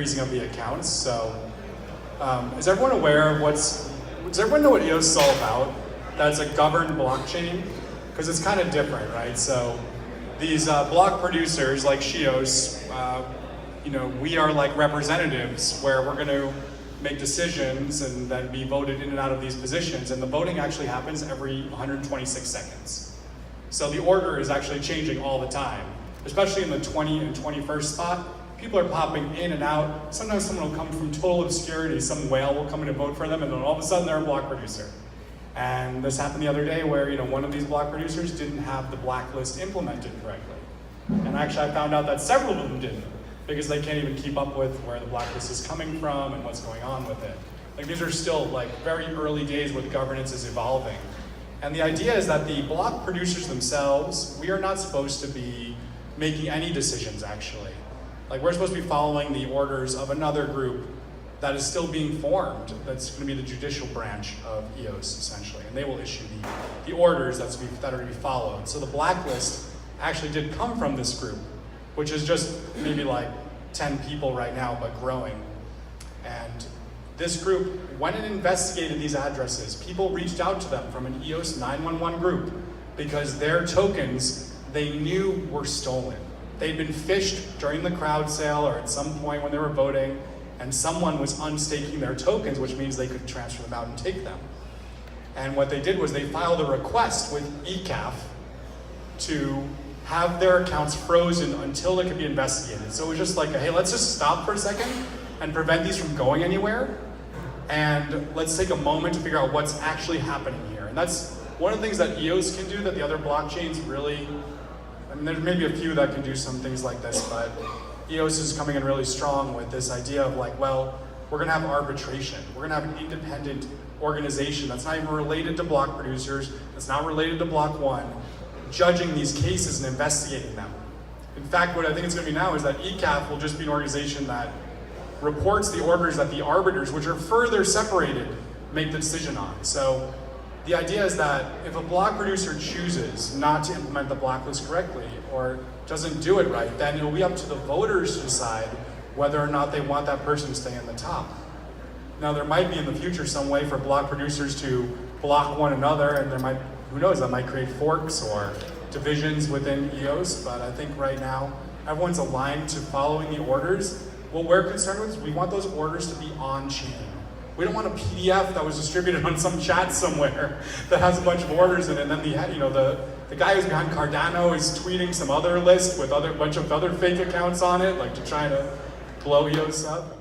freezing of the accounts. So is everyone aware of does everyone know what EOS is all about? That's a governed blockchain? Because it's kind of different, right? So these block producers like shEOS, we are like representatives where we're going to make decisions and then be voted in and out of these positions. And the voting actually happens every 126 seconds. So the order is actually changing all the time, especially in the 20 and 21st spot. People are popping in and out. Sometimes someone will come from total obscurity. Some whale will come in and vote for them, and then all of a sudden they're a block producer. And this happened the other day where one of these block producers didn't have the blacklist implemented correctly. And actually I found out that several of them didn't, because they can't even keep up with where the blacklist is coming from and what's going on with it. Like, these are still like very early days where the governance is evolving. And the idea is that the block producers themselves, we are not supposed to be making any decisions actually. Like, we're supposed to be following the orders of another group that is still being formed. That's going to be the judicial branch of EOS, essentially. And they will issue the orders that are to be followed. So the blacklist actually did come from this group, which is just maybe like 10 people right now, but growing. And this group went and investigated these addresses. People reached out to them from an EOS 911 group because their tokens they knew were stolen. They'd been phished during the crowd sale or at some point when they were voting, and someone was unstaking their tokens, which means they could transfer them out and take them. And what they did was they filed a request with ECAF to have their accounts frozen until they could be investigated. So it was just like, hey, let's just stop for a second and prevent these from going anywhere. And let's take a moment to figure out what's actually happening here. And that's one of the things that EOS can do that the other blockchains really, there's maybe a few that can do some things like this, but EOS is coming in really strong with this idea of like, well, we're gonna have arbitration. We're gonna have an independent organization that's not even related to block producers, that's not related to block one, judging these cases and investigating them. In fact, what I think it's gonna be now is that ECAF will just be an organization that reports the orders that the arbiters, which are further separated, make the decision on. So the idea is that if a block producer chooses not to implement the blacklist correctly or doesn't do it right, then it'll be up to the voters to decide whether or not they want that person to stay in the top. Now, there might be in the future some way for block producers to block one another, and there might, who knows, that might create forks or divisions within EOS, but I think right now everyone's aligned to following the orders. What we're concerned with is we want those orders to be on-chain. We don't want a PDF that was distributed on some chat somewhere that has a bunch of orders in it, and then the guy who's behind Cardano is tweeting some other list with bunch of other fake accounts on it, like to try to blow EOS up.